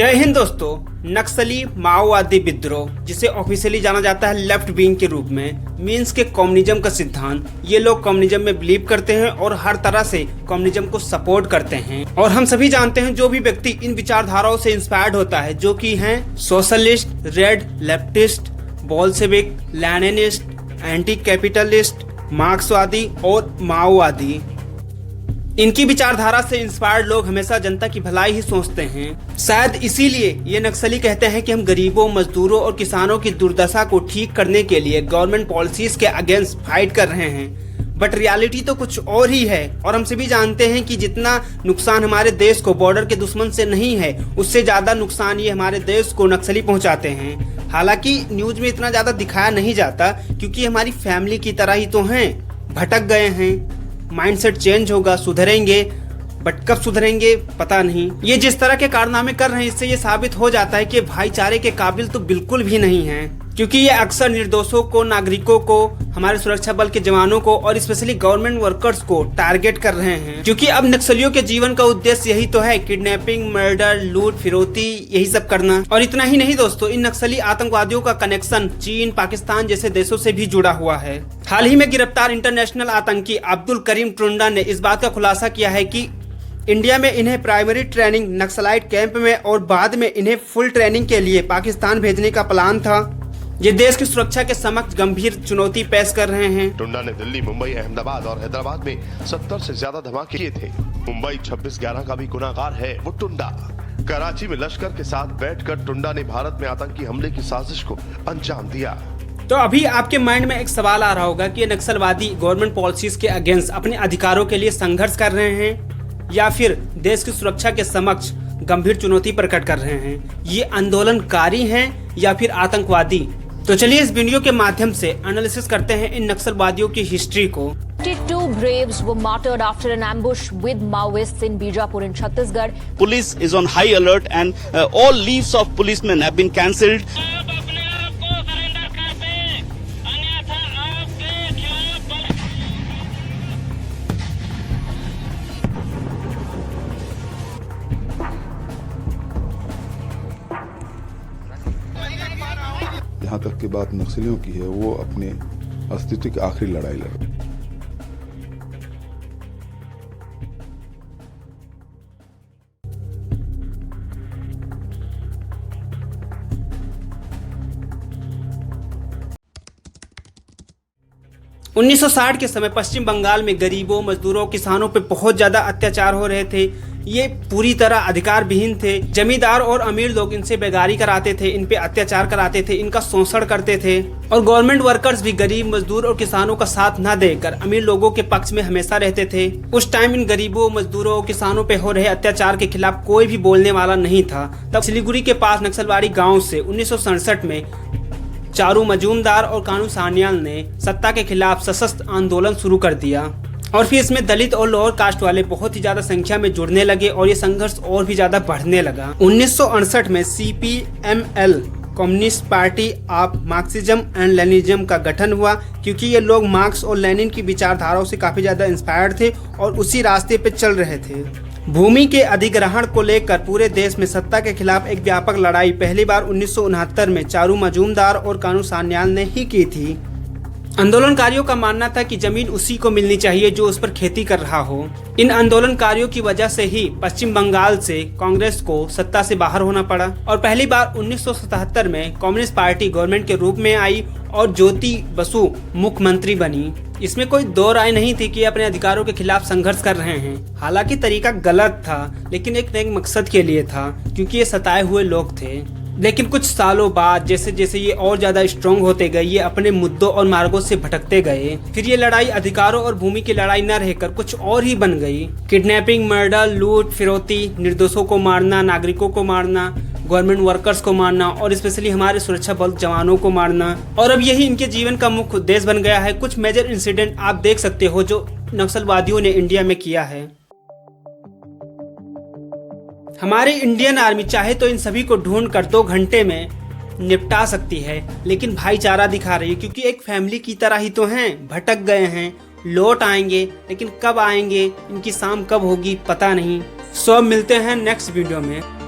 जय हिंद दोस्तों। नक्सली माओवादी विद्रोह, जिसे ऑफिशियली जाना जाता है लेफ्ट विंग के रूप में, मीन्स के कम्युनिज्म का सिद्धांत। ये लोग कम्युनिज्म में बिलीव करते हैं और हर तरह से कम्युनिज्म को सपोर्ट करते हैं। और हम सभी जानते हैं जो भी व्यक्ति इन विचारधाराओं से इंस्पायर्ड होता है, जो कि हैं socialist, red, leftist, Bolshevik, Leninist, anti capitalist, मार्क्सवादी और माओवादी। इनकी विचारधारा से इंस्पायर्ड लोग हमेशा जनता की भलाई ही सोचते हैं। शायद इसीलिए ये नक्सली कहते हैं कि हम गरीबों, मजदूरों और किसानों की दुर्दशा को ठीक करने के लिए गवर्नमेंट पॉलिसीज के अगेंस्ट फाइट कर रहे हैं। बट रियलिटी तो कुछ और ही है। और हम सभी जानते हैं कि जितना नुकसान हमारे देश को बॉर्डर के दुश्मन से नहीं है, उससे ज्यादा नुकसान ये हमारे देश को नक्सली पहुंचाते हैं। हालांकि न्यूज में इतना ज्यादा दिखाया नहीं जाता, क्योंकि हमारी फैमिली की तरह ही तो हैं। भटक गए हैं, माइंडसेट चेंज होगा, सुधरेंगे, बट कब सुधरेंगे पता नहीं। ये जिस तरह के कारनामे कर रहे हैं, इससे ये साबित हो जाता है कि भाईचारे के काबिल तो बिल्कुल भी नहीं है, क्योंकि ये अक्सर निर्दोषों को, नागरिकों को, हमारे सुरक्षा बल के जवानों को और स्पेशली गवर्नमेंट वर्कर्स को टारगेट कर रहे हैं। क्योंकि अब नक्सलियों के जीवन का उद्देश्य यही तो है, किडनैपिंग, मर्डर, लूट, फिरौती, यही सब करना। और इतना ही नहीं दोस्तों, इन नक्सली आतंकवादियों का कनेक्शन चीन, पाकिस्तान जैसे देशों से भी जुड़ा हुआ है। हाल ही में गिरफ्तार इंटरनेशनल आतंकी अब्दुल करीम टुंडा ने इस बात का खुलासा किया है कि इंडिया में इन्हें प्राइमरी ट्रेनिंग नक्सलाइट कैंप में और बाद में इन्हें फुल ट्रेनिंग के लिए पाकिस्तान भेजने का प्लान था। ये देश की सुरक्षा के समक्ष गंभीर चुनौती पेश कर रहे हैं। टुंडा ने दिल्ली, मुंबई, अहमदाबाद और हैदराबाद में 70 से ज्यादा धमाके किए थे। मुंबई 26/11 का भी गुनाहगार है वो टुंडा। कराची में लश्कर के साथ बैठकर टुंडा ने भारत में आतंकी हमले की साजिश को अंजाम दिया। तो अभी आपके माइंड में एक सवाल आ रहा होगा कि ये नक्सलवादी गवर्नमेंट पॉलिसीज के अगेंस्ट अपने अधिकारों के लिए संघर्ष कर रहे हैं या फिर देश की सुरक्षा के समक्ष गंभीर चुनौती प्रकट कर रहे हैं। ये आंदोलनकारी हैं या फिर आतंकवादी? तो चलिए इस वीडियो के माध्यम से एनालिसिस करते हैं इन नक्सलवादियों की हिस्ट्री को। 52 braves were martyred after an ambush with Maoists in Bijapur in Chhattisgarh. Police is on high alert and all leaves of policemen have been cancelled. यहाँ तक की बात नक्सलियों की है, वो अपने अस्तित्व की आखिरी लड़ाई लड़ रहे हैं। उन्नीस 1960 के समय पश्चिम बंगाल में गरीबों, मजदूरों, किसानों पे बहुत ज्यादा अत्याचार हो रहे थे। ये पूरी तरह अधिकार विहीन थे। जमींदार और अमीर लोग इनसे बेगारी कराते थे, इन पे अत्याचार कराते थे, इनका शोषण करते थे। और गवर्नमेंट वर्कर्स भी गरीब, मजदूर और किसानों का साथ न देकर अमीर लोगों के पक्ष में हमेशा रहते थे। उस टाइम इन गरीबों, मजदूरों और किसानों पे हो रहे अत्याचार के खिलाफ कोई भी बोलने वाला नहीं था। तब सिलीगुड़ी के पास नक्सलवाड़ी गाँव से 1967 में चारू मजूमदार और कानू सान्याल ने सत्ता के खिलाफ सशस्त्र आंदोलन शुरू कर दिया। और फिर इसमें दलित और लोअर कास्ट वाले बहुत ही ज्यादा संख्या में जुड़ने लगे और ये संघर्ष और भी ज्यादा बढ़ने लगा। 1968 में CPML, communist party of Marxism and Leninism का गठन हुआ, क्योंकि ये लोग मार्क्स और लेनिन की विचारधाराओं से काफी ज्यादा इंस्पायर्ड थे और उसी रास्ते पे चल रहे थे। भूमि के अधिग्रहण को लेकर पूरे देश में सत्ता के खिलाफ एक व्यापक लड़ाई पहली बार 1969 में चारू मजूमदार और कानू सान्याल ने ही की थी। आंदोलनकारियों का मानना था कि जमीन उसी को मिलनी चाहिए जो उस पर खेती कर रहा हो। इन आंदोलनकारियों की वजह से ही पश्चिम बंगाल से कांग्रेस को सत्ता से बाहर होना पड़ा और पहली बार 1977 में कम्युनिस्ट पार्टी गवर्नमेंट के रूप में आई और ज्योति बसु मुख्यमंत्री बनी। इसमें कोई दो राय नहीं थी कि अपने अधिकारों के खिलाफ संघर्ष कर रहे हैं। हालांकि तरीका गलत था, लेकिन एक नेक मकसद के लिए था, क्योंकि ये सताए हुए लोग थे। लेकिन कुछ सालों बाद जैसे जैसे ये और ज्यादा स्ट्रॉन्ग होते गए, ये अपने मुद्दों और मार्गों से भटकते गए। फिर ये लड़ाई अधिकारों और भूमि की लड़ाई न रहकर कुछ और ही बन गई। किडनैपिंग, मर्डर, लूट, फिरौती, निर्दोषों को मारना, नागरिकों को मारना, गवर्नमेंट वर्कर्स को मारना और स्पेशली हमारे सुरक्षा बल जवानों को मारना। और अब यही इनके जीवन का मुख्य उद्देश्य बन गया है। कुछ मेजर इंसिडेंट आप देख सकते हो जो नक्सलवादियों ने इंडिया में किया है। हमारी इंडियन आर्मी चाहे तो इन सभी को ढूंढ कर 2 घंटे में निपटा सकती है, लेकिन भाईचारा दिखा रही है, क्योंकि एक फैमिली की तरह ही तो हैं। भटक गए हैं, लौट आएंगे, लेकिन कब आएंगे, इनकी शाम कब होगी पता नहीं। सो मिलते हैं नेक्स्ट वीडियो में।